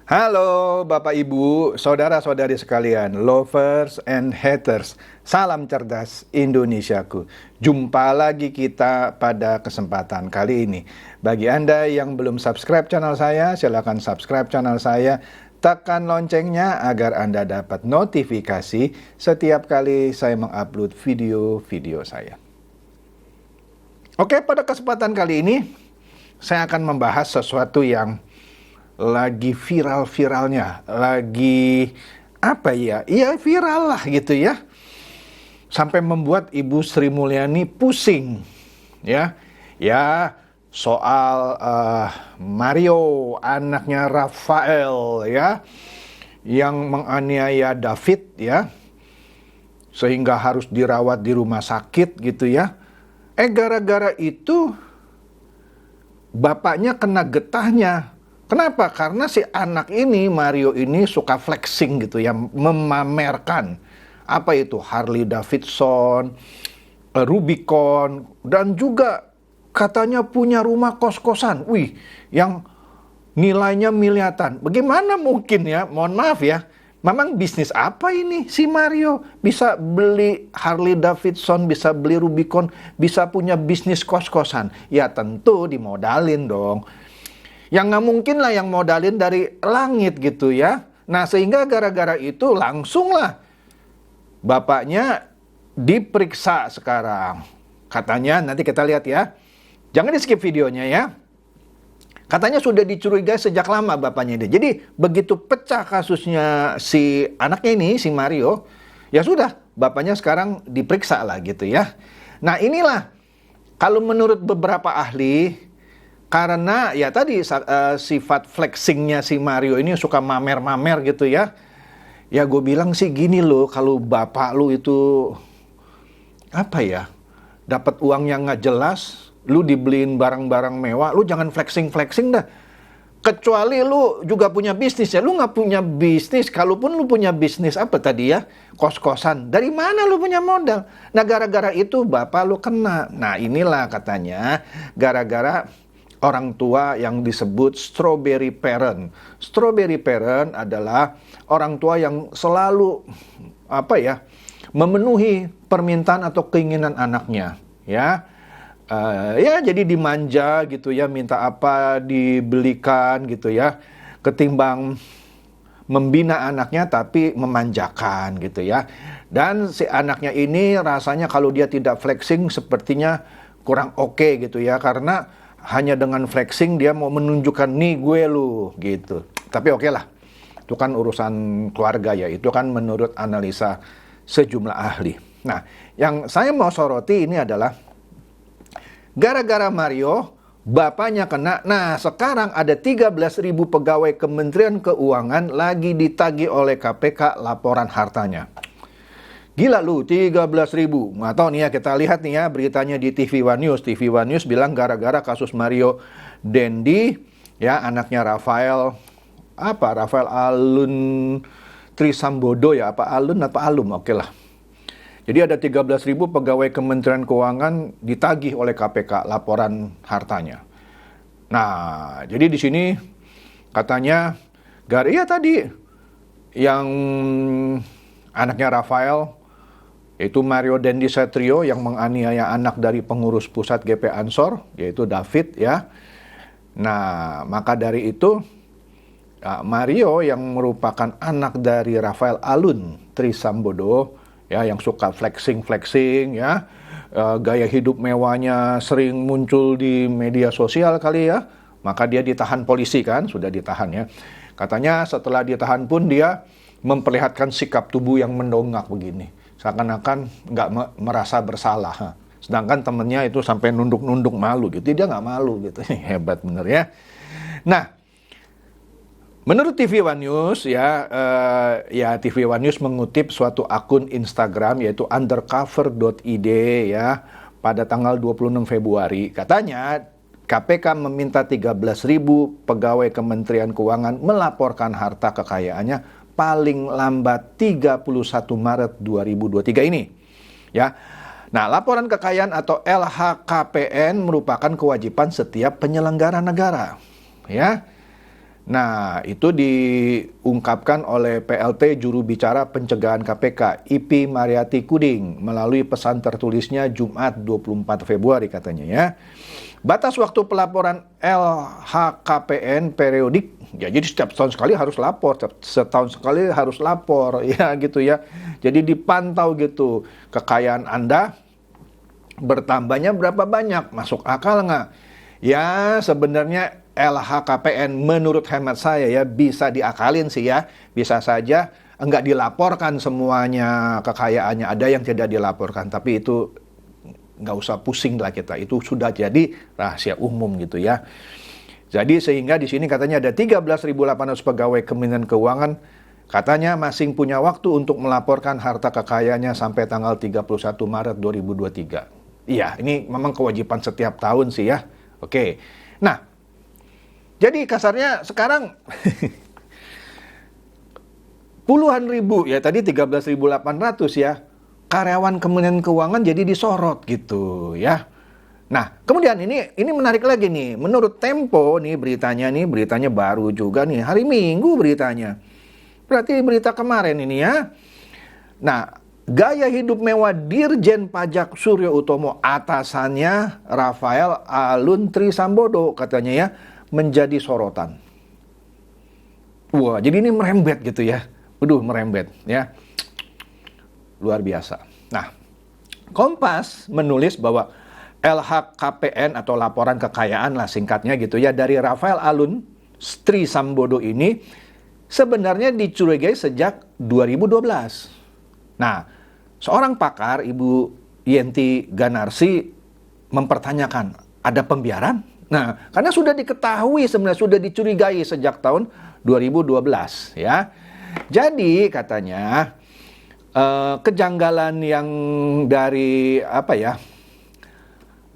Halo Bapak Ibu, saudara-saudari sekalian, lovers and haters. Salam cerdas Indonesiaku. Jumpa lagi kita pada kesempatan kali ini. Bagi Anda yang belum subscribe channel saya, silakan subscribe channel saya. Tekan loncengnya agar Anda dapat notifikasi setiap kali saya mengupload video-video saya. Oke, pada kesempatan kali ini saya akan membahas sesuatu yang lagi viral-viralnya, lagi apa ya? Ya viral lah gitu ya. Sampai membuat Ibu Sri Mulyani pusing, ya. Ya, soal Mario, anaknya Rafael ya, yang menganiaya David ya, sehingga harus dirawat di rumah sakit gitu ya. Gara-gara itu bapaknya kena getahnya. Kenapa? Karena si anak ini, Mario ini suka flexing gitu ya, memamerkan. Apa itu? Harley Davidson, Rubicon, dan juga katanya punya rumah kos-kosan. Wih, yang nilainya miliaran. Bagaimana mungkin ya? Mohon maaf ya. Memang bisnis apa ini si Mario? Bisa beli Harley Davidson, bisa beli Rubicon, bisa punya bisnis kos-kosan. Ya tentu dimodalin dong. Yang nggak mungkin lah yang modalin dari langit gitu ya. Nah sehingga gara-gara itu langsunglah bapaknya diperiksa sekarang. Katanya nanti kita lihat ya. Jangan di skip videonya ya. Katanya sudah dicurigai sejak lama bapaknya dia. Jadi begitu pecah kasusnya si anaknya ini, si Mario, ya sudah bapaknya sekarang diperiksa lah gitu ya. Nah inilah kalau menurut beberapa ahli, karena ya tadi sifat flexingnya si Mario ini suka mamer-mamer gitu ya. Ya gue bilang sih gini loh, kalau bapak lu itu apa ya, dapat uang yang nggak jelas, lu dibeliin barang-barang mewah, lu jangan flexing-flexing dah. Kecuali lu juga punya bisnis ya, lu nggak punya bisnis, kalaupun lu punya bisnis apa tadi ya, kos-kosan, dari mana lu punya modal? Nah gara-gara itu bapak lu kena. Nah inilah katanya gara-gara orang tua yang disebut strawberry parent. Strawberry parent adalah orang tua yang selalu memenuhi permintaan atau keinginan anaknya, ya. Ya jadi dimanja gitu ya, minta apa dibelikan gitu ya, ketimbang membina anaknya tapi memanjakan gitu ya. Dan si anaknya ini rasanya kalau dia tidak flexing sepertinya kurang oke gitu ya, karena hanya dengan flexing dia mau menunjukkan nih gue lu gitu. Tapi oke lah, itu kan urusan keluarga ya, itu kan menurut analisa sejumlah ahli. Nah, yang saya mau soroti ini adalah gara-gara Mario, bapaknya kena. Nah, sekarang ada 13.000 pegawai Kementerian Keuangan lagi ditagih oleh KPK laporan hartanya. Gila lu, 13.000. Nggak tahu nih ya, kita lihat nih ya beritanya di TV One News. TV One News bilang gara-gara kasus Mario Dendi, ya anaknya Rafael Alun Trisambodo ya, apa Alun apa Alum, oke lah. Jadi ada 13.000 pegawai Kementerian Keuangan ditagih oleh KPK laporan hartanya. Nah, jadi di sini katanya ya tadi yang anaknya Rafael, yaitu Mario Dendi Setrio yang menganiaya anak dari pengurus pusat GP Ansor, yaitu David ya. Nah, maka dari itu Mario yang merupakan anak dari Rafael Alun Trisambodo ya, yang suka flexing ya, gaya hidup mewahnya sering muncul di media sosial kali ya, maka dia ditahan polisi kan, sudah ditahan ya. Katanya setelah ditahan pun dia memperlihatkan sikap tubuh yang mendongak begini, seakan-akan nggak merasa bersalah. Sedangkan temennya itu sampai nunduk-nunduk malu gitu, dia nggak malu gitu. Hebat bener ya. Nah, menurut TV One News ya, TV One News mengutip suatu akun Instagram yaitu undercover.id ya, pada tanggal 26 Februari. Katanya KPK meminta 13.000 pegawai Kementerian Keuangan melaporkan harta kekayaannya paling lambat 31 Maret 2023 ini. Ya. Nah, laporan kekayaan atau LHKPN merupakan kewajiban setiap penyelenggara negara. Ya. Nah, itu diungkapkan oleh PLT juru bicara pencegahan KPK, Ipi Mariati Kuding, melalui pesan tertulisnya Jumat 24 Februari katanya ya. Batas waktu pelaporan LHKPN periodik, ya jadi setiap tahun sekali harus lapor, setahun sekali harus lapor, ya gitu ya. Jadi dipantau gitu, kekayaan Anda bertambahnya berapa banyak, masuk akal nggak? Ya sebenarnya LHKPN menurut hemat saya ya bisa diakalin sih ya. Bisa saja enggak dilaporkan semuanya kekayaannya, ada yang tidak dilaporkan. Tapi itu nggak usah pusing lah kita, itu sudah jadi rahasia umum gitu ya. Jadi sehingga di sini katanya ada 13.800 pegawai Kementerian Keuangan katanya masing punya waktu untuk melaporkan harta kekayaannya sampai tanggal 31 Maret 2023. Iya, ini memang kewajiban setiap tahun sih ya. Oke. Nah, jadi kasarnya sekarang puluhan ribu ya, tadi 13.800 ya, karyawan Kementerian Keuangan jadi disorot gitu ya. Nah, kemudian ini menarik lagi nih. Menurut Tempo nih beritanya baru juga nih, hari Minggu beritanya. Berarti berita kemarin ini ya. Nah, gaya hidup mewah Dirjen Pajak Suryo Utomo atasannya Rafael Aluntri Sambodo katanya ya menjadi sorotan. Wah, jadi ini merembet gitu ya. Waduh, merembet ya. Luar biasa. Nah, Kompas menulis bahwa LHKPN atau laporan kekayaan lah singkatnya gitu ya dari Rafael Aluntri Sambodo ini sebenarnya dicurigai sejak 2012. Nah, seorang pakar, Ibu Yenti Ganarsi, mempertanyakan, ada pembiaran? Nah, karena sudah diketahui sebenarnya, sudah dicurigai sejak tahun 2012, ya. Jadi, katanya, kejanggalan yang dari,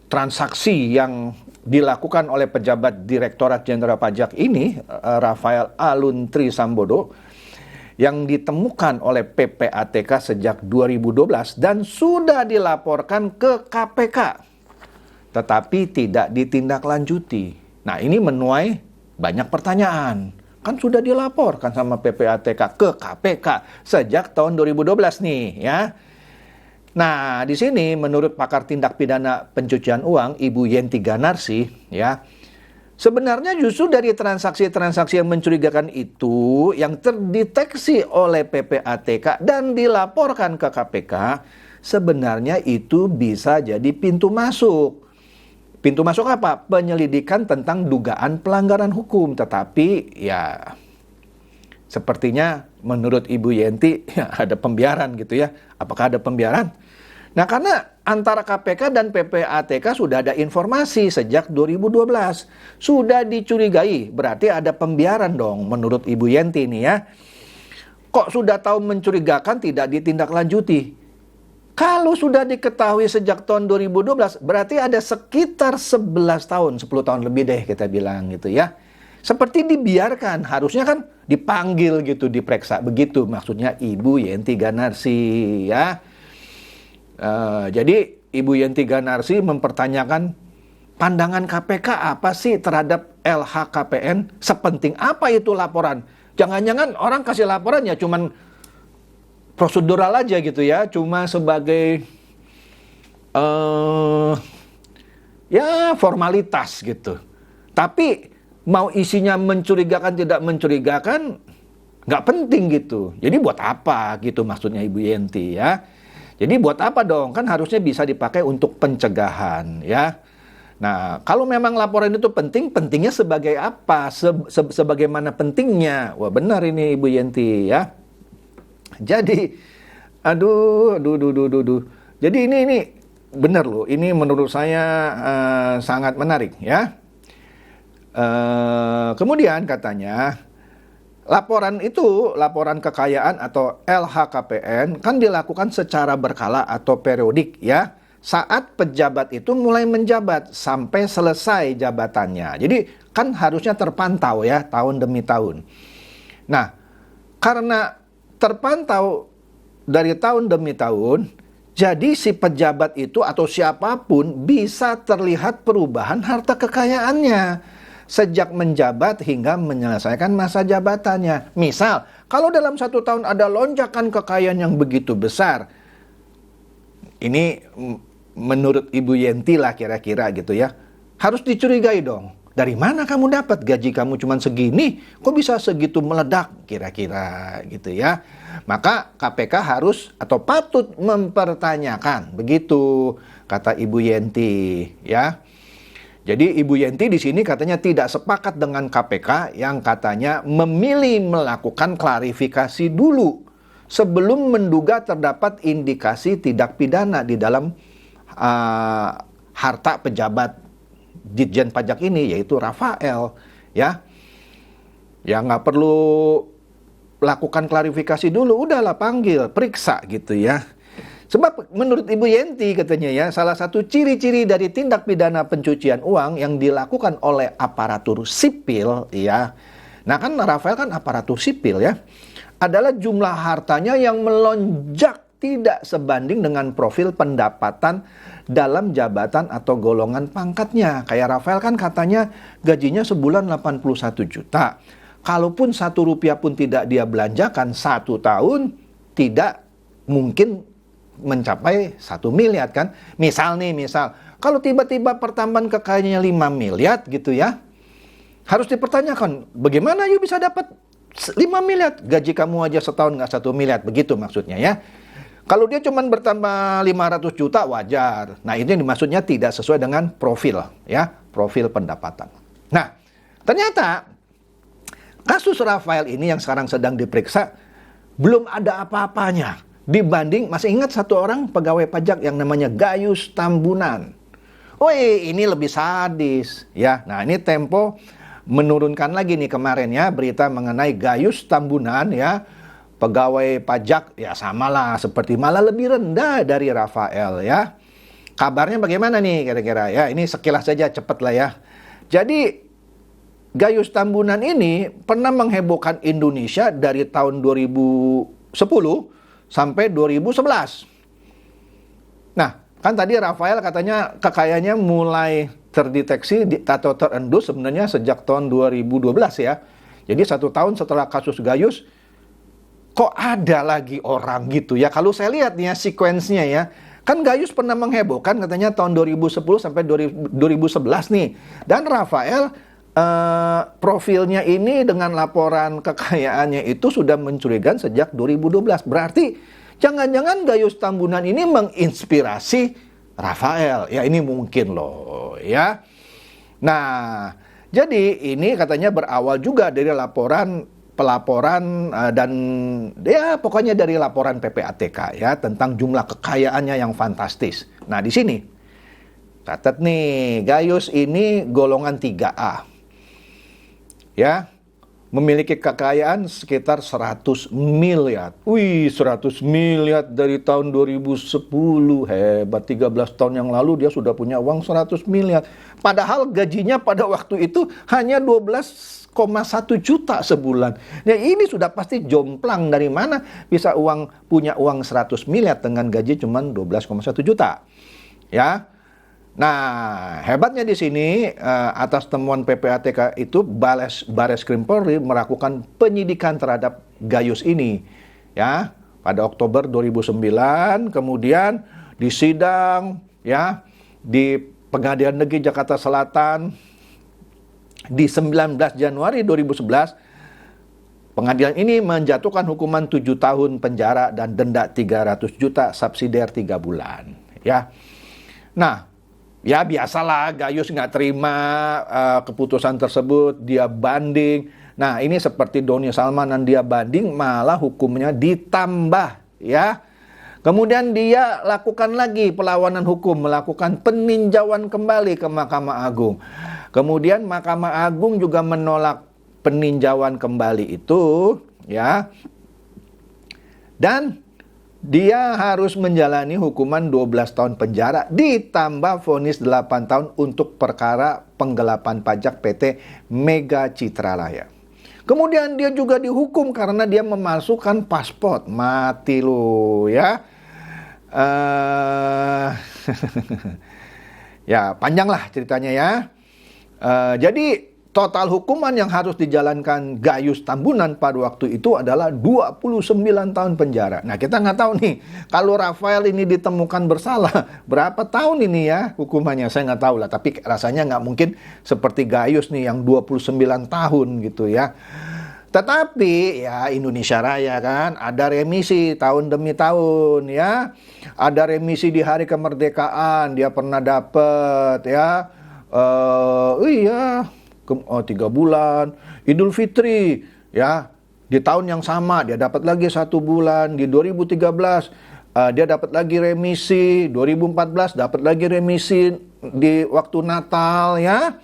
transaksi yang dilakukan oleh pejabat Direktorat Jenderal Pajak ini, Rafael Aluntri Sambodo, yang ditemukan oleh PPATK sejak 2012 dan sudah dilaporkan ke KPK, tetapi tidak ditindaklanjuti. Nah, ini menuai banyak pertanyaan. Kan sudah dilaporkan sama PPATK ke KPK sejak tahun 2012 nih, ya. Nah, di sini menurut pakar tindak pidana pencucian uang, Ibu Yenti Ganarsi, ya, sebenarnya justru dari transaksi-transaksi yang mencurigakan itu yang terdeteksi oleh PPATK dan dilaporkan ke KPK, sebenarnya itu bisa jadi pintu masuk. Pintu masuk apa? Penyelidikan tentang dugaan pelanggaran hukum. Tetapi ya sepertinya menurut Ibu Yenti ya, ada pembiaran gitu ya. Apakah ada pembiaran? Nah, karena antara KPK dan PPATK sudah ada informasi sejak 2012. Sudah dicurigai, berarti ada pembiaran dong menurut Ibu Yenti nih ya. Kok sudah tahu mencurigakan tidak ditindaklanjuti? Kalau sudah diketahui sejak tahun 2012, berarti ada sekitar 11 tahun, 10 tahun lebih deh kita bilang gitu ya. Seperti dibiarkan, harusnya kan dipanggil gitu, diperiksa. Begitu maksudnya Ibu Yenti Ganarsi ya. Jadi Ibu Yenti Ganarsi mempertanyakan pandangan KPK apa sih terhadap LHKPN, sepenting apa itu laporan. Jangan-jangan orang kasih laporan ya cuman prosedural aja gitu ya, cuma sebagai ya formalitas gitu. Tapi mau isinya mencurigakan tidak mencurigakan nggak penting gitu. Jadi buat apa gitu maksudnya Ibu Yenti ya. Jadi buat apa dong? Kan harusnya bisa dipakai untuk pencegahan ya. Nah, kalau memang laporan itu penting, pentingnya sebagai apa? Sebagaimana pentingnya? Wah, benar ini Ibu Yenti ya. Jadi, aduh. Jadi ini benar loh. Ini menurut saya sangat menarik ya. Kemudian katanya laporan kekayaan atau LHKPN kan dilakukan secara berkala atau periodik ya. Saat pejabat itu mulai menjabat sampai selesai jabatannya. Jadi kan harusnya terpantau ya tahun demi tahun. Nah, karena terpantau dari tahun demi tahun, jadi si pejabat itu atau siapapun bisa terlihat perubahan harta kekayaannya. sejak menjabat hingga menyelesaikan masa jabatannya. Misal, kalau dalam 1 tahun ada lonjakan kekayaan yang begitu besar, ini menurut Ibu Yenti lah kira-kira gitu ya, harus dicurigai dong. Dari mana kamu dapat gaji kamu cuma segini? Kok bisa segitu meledak kira-kira gitu ya? Maka KPK harus atau patut mempertanyakan, begitu kata Ibu Yenti ya. Jadi Ibu Yenti di sini katanya tidak sepakat dengan KPK yang katanya memilih melakukan klarifikasi dulu sebelum menduga terdapat indikasi tindak pidana di dalam harta pejabat Ditjen Pajak ini, yaitu Rafael ya. Ya nggak perlu lakukan klarifikasi dulu, udahlah panggil, periksa gitu ya. Sebab menurut Ibu Yenti katanya ya, salah satu ciri-ciri dari tindak pidana pencucian uang yang dilakukan oleh aparatur sipil ya. Nah kan Rafael kan aparatur sipil ya, adalah jumlah hartanya yang melonjak tidak sebanding dengan profil pendapatan dalam jabatan atau golongan pangkatnya. Kayak Rafael kan katanya gajinya sebulan 81 juta. Kalaupun 1 rupiah pun tidak dia belanjakan 1 tahun, tidak mungkin mencapai 1 miliar kan. Misal, kalau tiba-tiba pertambahan kekayaannya 5 miliar gitu ya, harus dipertanyakan, bagaimana you bisa dapat 5 miliar? Gaji kamu aja setahun nggak 1 miliar, begitu maksudnya ya. Kalau dia cuma bertambah 500 juta wajar. Nah ini maksudnya tidak sesuai dengan profil ya, profil pendapatan. Nah ternyata kasus Rafael ini yang sekarang sedang diperiksa belum ada apa-apanya dibanding, masih ingat satu orang pegawai pajak yang namanya Gayus Tambunan. Woi ini lebih sadis ya. Nah ini Tempo menurunkan lagi nih kemarin ya berita mengenai Gayus Tambunan ya. Pegawai pajak ya samalah seperti malah lebih rendah dari Rafael ya. Kabarnya bagaimana nih kira-kira ya? Ini sekilas saja cepat lah ya. Jadi Gayus Tambunan ini pernah menghebohkan Indonesia dari tahun 2010 sampai 2011. Nah, kan tadi Rafael katanya kekayaannya mulai terdeteksi atau terendus sebenarnya sejak tahun 2012 ya. Jadi 1 tahun setelah kasus Gayus, kok ada lagi orang gitu ya. Kalau saya lihat nih ya sekuensnya ya, kan Gayus pernah menghebohkan katanya tahun 2010 sampai 2011 nih. Dan Rafael profilnya ini dengan laporan kekayaannya itu sudah mencurigakan sejak 2012. Berarti jangan-jangan Gayus Tambunan ini menginspirasi Rafael. Ya ini mungkin loh ya. Nah, jadi ini katanya berawal juga dari pelaporan dan ya pokoknya dari laporan PPATK ya tentang jumlah kekayaannya yang fantastis. Nah di sini catat nih, Gayus ini golongan 3A ya, memiliki kekayaan sekitar 100 miliar. Wih 100 miliar dari tahun 2010, hebat. 13 tahun yang lalu dia sudah punya uang 100 miliar. Padahal gajinya pada waktu itu hanya 12,1 juta sebulan. Nah ini sudah pasti jomplang, dari mana bisa punya uang 100 miliar dengan gaji cuma 12,1 juta. Ya. Nah, hebatnya di sini atas temuan PPATK itu Bareskrim Polri melakukan penyidikan terhadap Gayus ini. Ya, pada Oktober 2009, kemudian disidang ya di Pengadilan Negeri Jakarta Selatan di 19 Januari 2011, pengadilan ini menjatuhkan hukuman 7 tahun penjara dan denda 300 juta subsidiar 3 bulan. Ya, nah ya biasalah Gayus nggak terima keputusan tersebut, dia banding. Nah ini seperti Doni Salmanan, dia banding malah hukumnya ditambah ya. Kemudian dia lakukan lagi perlawanan hukum, melakukan peninjauan kembali ke Mahkamah Agung. Kemudian Mahkamah Agung juga menolak peninjauan kembali itu ya. Dan dia harus menjalani hukuman 12 tahun penjara ditambah vonis 8 tahun untuk perkara penggelapan pajak PT Mega Citralaya. Kemudian dia juga dihukum karena dia memalsukan paspor. Mati lu ya. Ya panjang lah ceritanya ya. Jadi total hukuman yang harus dijalankan Gayus Tambunan pada waktu itu adalah 29 tahun penjara. Nah, kita nggak tahu nih, kalau Rafael ini ditemukan bersalah, berapa tahun ini ya hukumannya? Saya nggak tahu lah, tapi rasanya nggak mungkin seperti Gayus nih yang 29 tahun gitu ya. Tetapi ya Indonesia Raya kan ada remisi tahun demi tahun ya. Ada remisi di hari kemerdekaan dia pernah dapat ya. Iya 3 bulan. Idul Fitri ya di tahun yang sama dia dapat lagi 1 bulan. Di 2013 dia dapat lagi remisi. 2014 dapat lagi remisi di waktu Natal ya.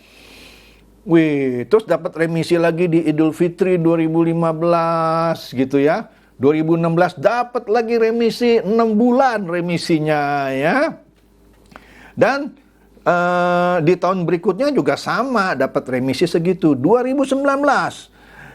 Wih, terus dapat remisi lagi di Idul Fitri 2015 gitu ya. 2016 dapat lagi remisi 6 bulan remisinya ya. Dan di tahun berikutnya juga sama dapat remisi segitu. 2019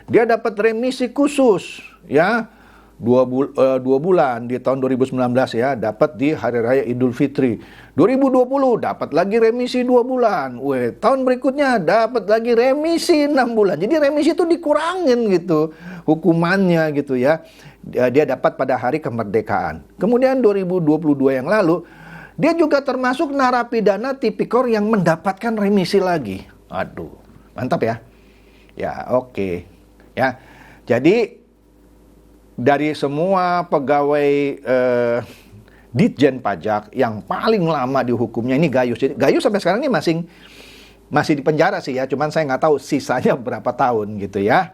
dia dapat remisi khusus ya. 2 bulan di tahun 2019 ya, dapat di Hari Raya Idul Fitri. 2020 dapat lagi remisi 2 bulan. Tahun berikutnya dapat lagi remisi 6 bulan. Jadi remisi itu dikurangin gitu hukumannya gitu ya. Dia dapat pada hari kemerdekaan. Kemudian 2022 yang lalu dia juga termasuk narapidana tipikor yang mendapatkan remisi lagi. Aduh, mantap ya. Ya, oke. Ya. Jadi dari semua pegawai Ditjen Pajak yang paling lama dihukumnya ini Gayus. Gayus sampai sekarang ini masih di penjara sih ya, cuman saya nggak tahu sisanya berapa tahun gitu ya.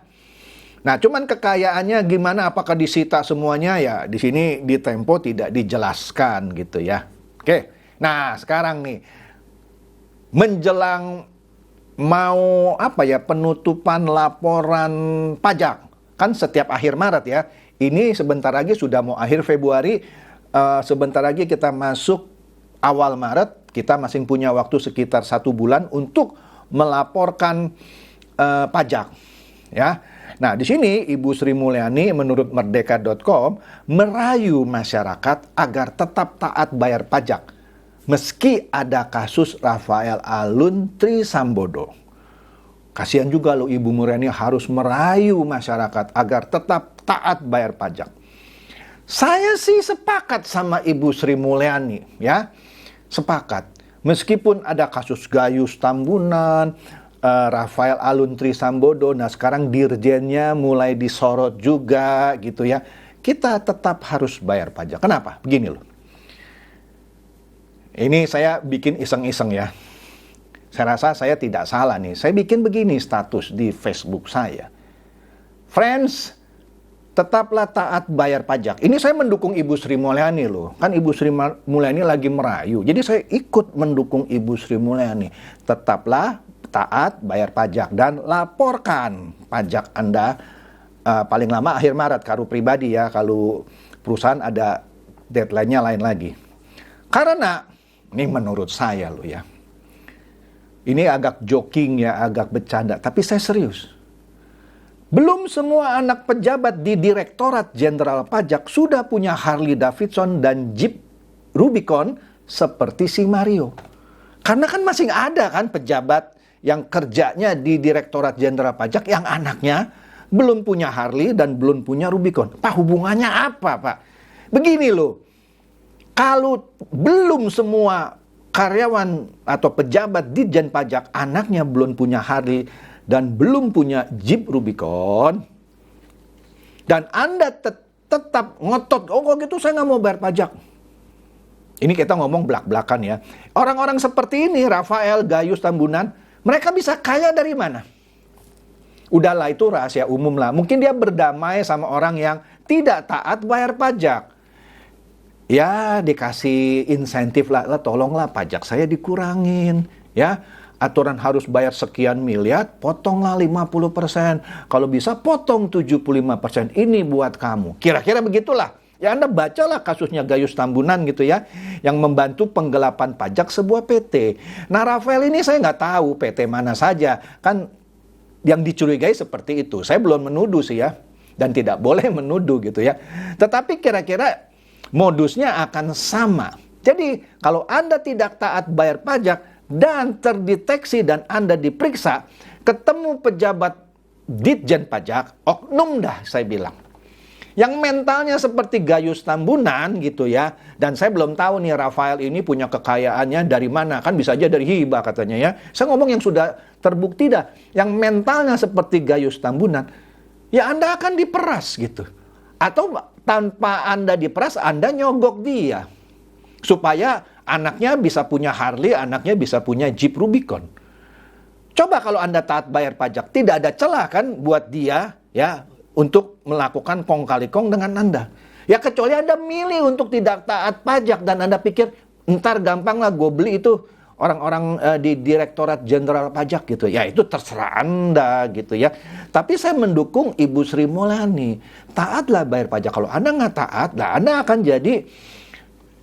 Nah, cuman kekayaannya gimana, apakah disita semuanya ya? Di sini di Tempo tidak dijelaskan gitu ya. Oke. Nah, sekarang nih menjelang mau penutupan laporan pajak. Kan setiap akhir Maret ya. Ini sebentar lagi sudah mau akhir Februari, sebentar lagi kita masuk awal Maret, kita masih punya waktu sekitar 1 bulan untuk melaporkan pajak. Ya, nah di sini Ibu Sri Mulyani menurut Merdeka.com merayu masyarakat agar tetap taat bayar pajak, meski ada kasus Rafael Alun Trisambodo. Kasihan juga loh Ibu Mulyani harus merayu masyarakat agar tetap taat bayar pajak. Saya sih sepakat sama Ibu Sri Mulyani ya. Sepakat. Meskipun ada kasus Gayus Tambunan, Rafael Alun Trisambodo, nah sekarang dirjennya mulai disorot juga gitu ya. Kita tetap harus bayar pajak. Kenapa? Begini loh. Ini saya bikin iseng-iseng ya. Saya rasa saya tidak salah nih. Saya bikin begini status di Facebook saya. Friends, tetaplah taat bayar pajak. Ini saya mendukung Ibu Sri Mulyani loh. Kan Ibu Sri Mulyani lagi merayu. Jadi saya ikut mendukung Ibu Sri Mulyani. Tetaplah taat bayar pajak dan laporkan pajak Anda paling lama akhir Maret. Kalau pribadi ya, kalau perusahaan ada deadline-nya lain lagi. Karena, ini menurut saya loh ya. Ini agak joking ya, agak bercanda, tapi saya serius. Belum semua anak pejabat di Direktorat Jenderal Pajak sudah punya Harley Davidson dan Jeep Rubicon seperti si Mario. Karena kan masih ada kan pejabat yang kerjanya di Direktorat Jenderal Pajak yang anaknya belum punya Harley dan belum punya Rubicon. Pak, hubungannya apa, Pak? Begini loh, kalau belum semua karyawan atau pejabat Ditjen Pajak anaknya belum punya Harley dan belum punya Jeep Rubicon, dan Anda tetap ngotot, oh kok gitu saya nggak mau bayar pajak. Ini kita ngomong belak-belakan ya. Orang-orang seperti ini, Rafael, Gayus Tambunan, mereka bisa kaya dari mana? Udahlah, itu rahasia umum lah. Mungkin dia berdamai sama orang yang tidak taat bayar pajak. Ya dikasih insentif lah, tolonglah pajak saya dikurangin ya. Aturan harus bayar sekian miliar, potonglah 50%. Kalau bisa potong 75%. Ini buat kamu. Kira-kira begitulah. Ya Anda bacalah kasusnya Gayus Tambunan gitu ya, yang membantu penggelapan pajak sebuah PT. Nah Rafael ini saya nggak tahu PT mana saja. Kan yang dicurigai seperti itu. Saya belum menuduh sih ya. Dan tidak boleh menuduh gitu ya. Tetapi kira-kira modusnya akan sama. Jadi kalau Anda tidak taat bayar pajak dan terdeteksi dan Anda diperiksa, ketemu pejabat Ditjen Pajak, oknum dah saya bilang. Yang mentalnya seperti Gayus Tambunan gitu ya. Dan saya belum tahu nih Rafael ini punya kekayaannya dari mana. Kan bisa aja dari hibah katanya ya. Saya ngomong yang sudah terbukti dah. Yang mentalnya seperti Gayus Tambunan, ya Anda akan diperas gitu. Atau tanpa Anda diperas, Anda nyogok dia. Supaya anaknya bisa punya Harley, anaknya bisa punya Jeep Rubicon. Coba kalau Anda taat bayar pajak, tidak ada celah kan buat dia ya untuk melakukan kong kali kong dengan Anda. Ya kecuali Anda milih untuk tidak taat pajak dan Anda pikir ntar gampang lah gue beli itu orang-orang di Direktorat Jenderal Pajak gitu. Ya itu terserah Anda gitu ya. Tapi saya mendukung Ibu Sri Mulyani. Taatlah bayar pajak. Kalau Anda nggak taat, lah Anda akan jadi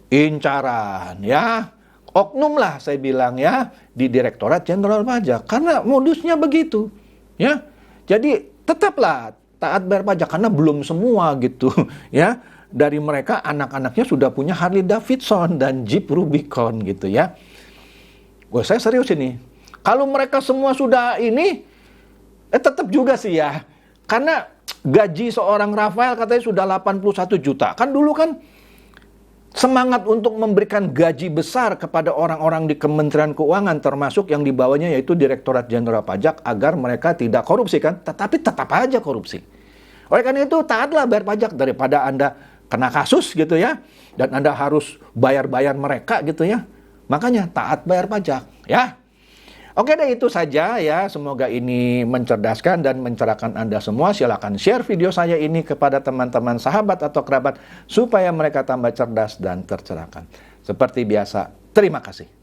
incaran ya. Oknum lah saya bilang ya di Direktorat Jenderal Pajak. Karena modusnya begitu ya. Jadi tetaplah taat bayar pajak karena belum semua gitu ya. Dari mereka anak-anaknya sudah punya Harley Davidson dan Jeep Rubicon gitu ya. Wah, saya serius ini. Kalau mereka semua sudah ini, tetap juga sih ya. Karena gaji seorang Rafael katanya sudah 81 juta. Kan dulu kan semangat untuk memberikan gaji besar kepada orang-orang di Kementerian Keuangan, termasuk yang dibawanya yaitu Direktorat Jenderal Pajak, agar mereka tidak korupsi kan. Tetapi tetap aja korupsi. Oleh karena itu taatlah bayar pajak daripada Anda kena kasus gitu ya. Dan Anda harus bayar-bayar mereka gitu ya. Makanya taat bayar pajak ya. Oke deh, itu saja ya. Semoga ini mencerdaskan dan mencerahkan Anda semua. Silakan share video saya ini kepada teman-teman, sahabat atau kerabat supaya mereka tambah cerdas dan tercerahkan. Seperti biasa, terima kasih.